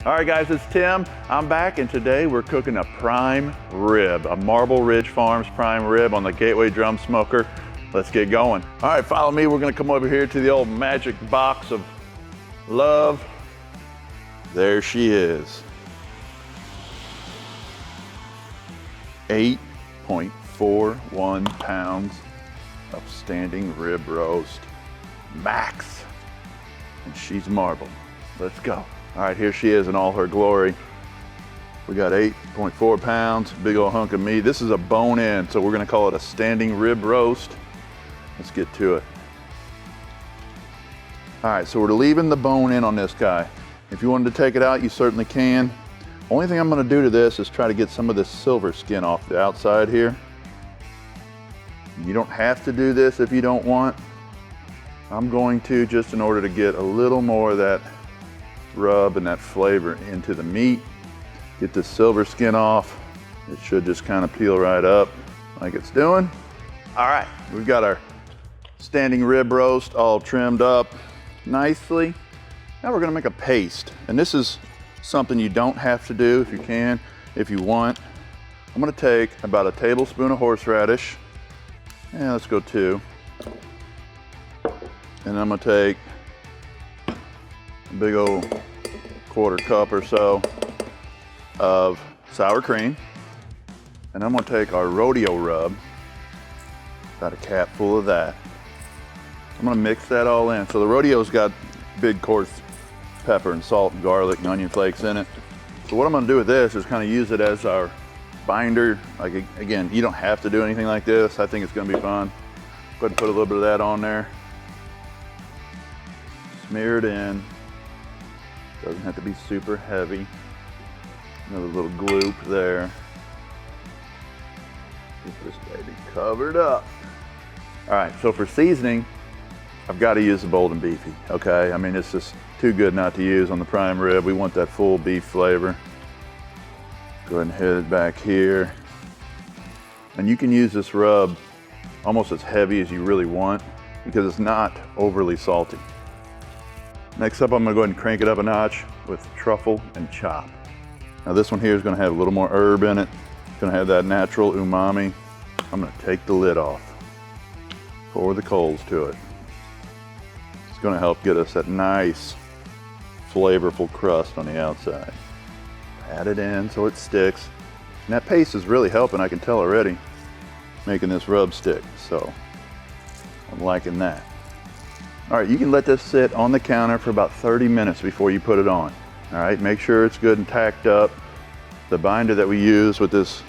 All right guys, it's Tim. I'm back and today we're cooking a prime rib, a Marble Ridge Farms prime rib on the Gateway drum smoker. Let's get going. All right, follow me. We're gonna come over here to the old magic box of love. There she is. 8.41 pounds of standing rib roast, max. And she's marbled. Let's go. All right, here she is in all her glory. We got 8.4 pounds, big old hunk of meat. This is a bone-in, so we're gonna call it a standing rib roast. Let's get to it. All right, so we're leaving the bone in on this guy. If you wanted to take it out, you certainly can. Only thing I'm gonna do to this is try to get some of this silver skin off the outside here. You don't have to do this if you don't want. I'm going to just in order to get a little more of that rub and that flavor into the meat. Get this silver skin off. It should just kind of peel right up like it's doing. All right, we've got our standing rib roast all trimmed up nicely. Now we're gonna make a paste. And this is something you don't have to do if you can, if you want. I'm gonna take about a tablespoon of horseradish. Yeah, let's go 2. And I'm gonna take a big old 1/4 cup or so of sour cream. And I'm gonna take our rodeo rub, about a cap full of that. I'm gonna mix that all in. So the rodeo's got big coarse pepper and salt and garlic and onion flakes in it. So what I'm gonna do with this is kind of use it as our binder. Like again, you don't have to do anything like this. I think it's gonna be fun. Go ahead and put a little bit of that on there. Smear it in. Doesn't have to be super heavy. Another little gloop there. Get this baby covered up. All right, so for seasoning, I've got to use the Bold and Beefy, okay? I mean, it's just too good not to use on the prime rib. We want that full beef flavor. Go ahead and hit it back here. And you can use this rub almost as heavy as you really want because it's not overly salty. Next up, I'm gonna go ahead and crank it up a notch with truffle and chop. Now this one here is gonna have a little more herb in it. It's gonna have that natural umami. I'm gonna take the lid off. Pour the coals to it. It's gonna help get us that nice, flavorful crust on the outside. Pat it in so it sticks. And that paste is really helping, I can tell already, making this rub stick. So I'm liking that. All right, you can let this sit on the counter for about 30 minutes before you put it on. All right, make sure it's good and tacked up. The binder that we use with this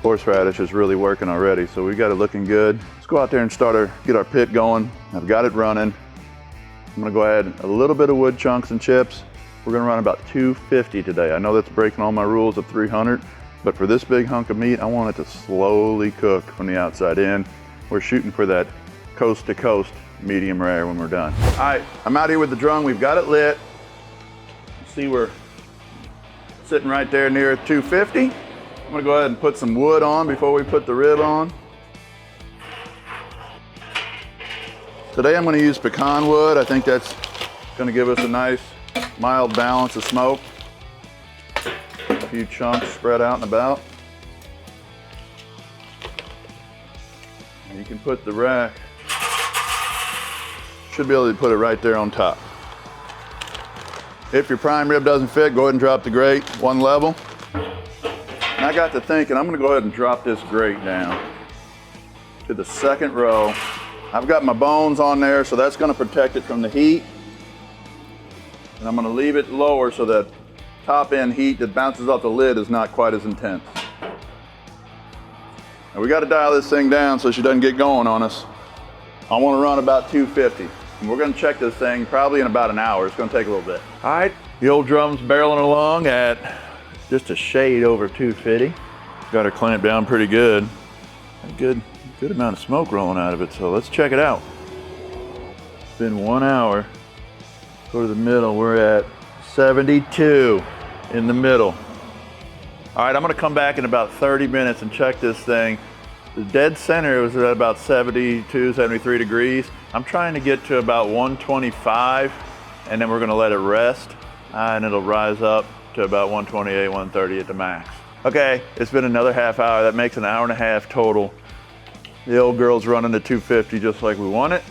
horseradish is really working already, so we got it looking good. Let's go out there and get our pit going. I've got it running. I'm gonna go add a little bit of wood chunks and chips. We're gonna run about 250 today. I know that's breaking all my rules of 300, but for this big hunk of meat, I want it to slowly cook from the outside in. We're shooting for that coast to coast medium rare when we're done. All right, I'm out here with the drum. We've got it lit. See, we're sitting right there near 250. I'm gonna go ahead and put some wood on before we put the rib on. Today I'm gonna use pecan wood. I think that's gonna give us a nice mild balance of smoke. A few chunks spread out and about. And you can put the rack, should be able to put it right there on top. If your prime rib doesn't fit, go ahead and drop the grate one level. And I got to thinking, I'm gonna go ahead and drop this grate down to the second row. I've got my bones on there, so that's gonna protect it from the heat. And I'm gonna leave it lower so that top end heat that bounces off the lid is not quite as intense. Now we gotta dial this thing down so she doesn't get going on us. I wanna run about 250. And we're gonna check this thing probably in about an hour. It's gonna take a little bit. All right, the old drum's barreling along at just a shade over 250. Got her clamped down pretty good. A good amount of smoke rolling out of it, so let's check it out. It's been 1 hour. Go to the middle, we're at 72 in the middle. All right, I'm gonna come back in about 30 minutes and check this thing. The dead center was at about 72, 73 degrees. I'm trying to get to about 125, and then we're gonna let it rest, and it'll rise up to about 128, 130 at the max. Okay, it's been another half hour. That makes an hour and a half total. The old girl's running to 250 just like we want it.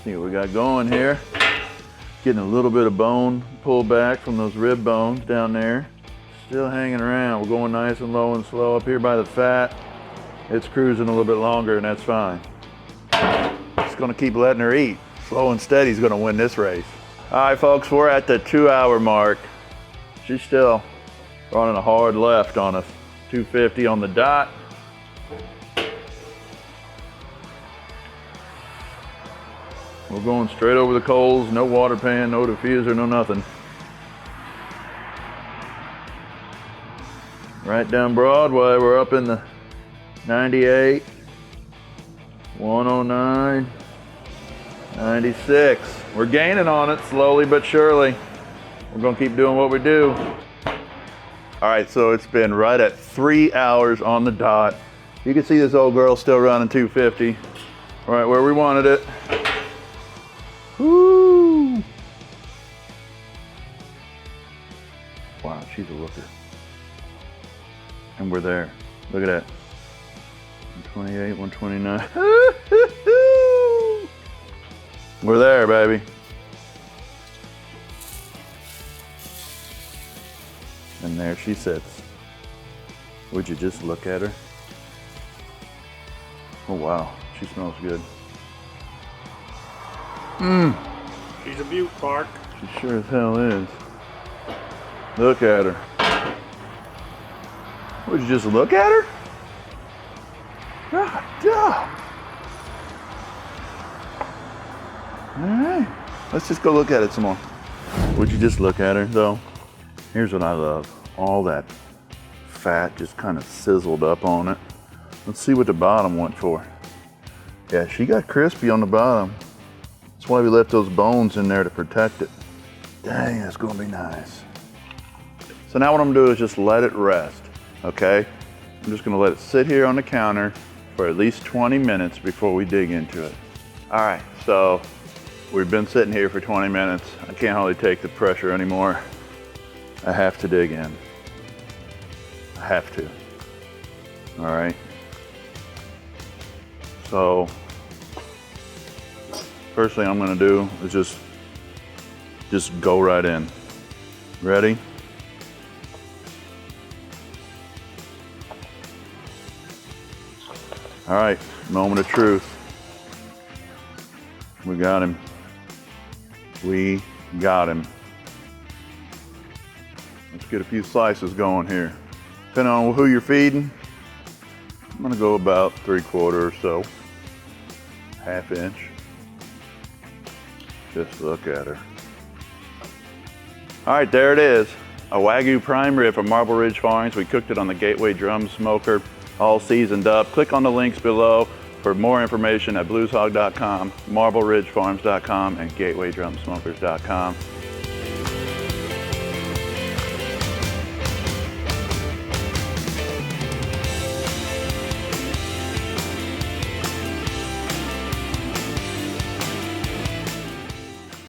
See what we got going here. Getting a little bit of bone pulled back from those rib bones down there. Still hanging around. We're going nice and low and slow up here by the fat. It's cruising a little bit longer and that's fine. Just gonna keep letting her eat. Slow and steady is gonna win this race. All right, folks, we're at the 2 hour mark. She's still running a hard left on us. 250 on the dot. We're going straight over the coals, no water pan, no diffuser, no nothing. Right down Broadway, we're up in the 98, 109, 96. We're gaining on it slowly but surely. We're gonna keep doing what we do. All right, so it's been right at 3 hours on the dot. You can see this old girl still running 250, right where we wanted it. Woo! Wow, she's a looker. And we're there. Look at that. 128, 129. We're there, baby. And there she sits. Would you just look at her? Oh wow, she smells good. Mmm. She's a beaut, Mark. She sure as hell is. Look at her. Would you just look at her? God, duh. All right, let's just go look at it some more. Would you just look at her though? Here's what I love. All that fat just kind of sizzled up on it. Let's see what the bottom went for. Yeah, she got crispy on the bottom. That's why we left those bones in there to protect it. Dang, that's gonna be nice. So now what I'm gonna do is just let it rest, okay? I'm just gonna let it sit here on the counter for at least 20 minutes before we dig into it. All right, so we've been sitting here for 20 minutes. I can't hardly take the pressure anymore. I have to dig in. I have to. All right. So first thing I'm gonna do is just go right in. Ready? All right, moment of truth. We got him. We got him. Let's get a few slices going here. Depending on who you're feeding, I'm gonna go about 3/4 or so, 1/2 inch. Just look at her. All right, there it is. A Wagyu Prime Rib from Marble Ridge Farms. We cooked it on the Gateway Drum Smoker, all seasoned up. Click on the links below for more information at blueshog.com, marbleridgefarms.com, and gatewaydrumsmokers.com.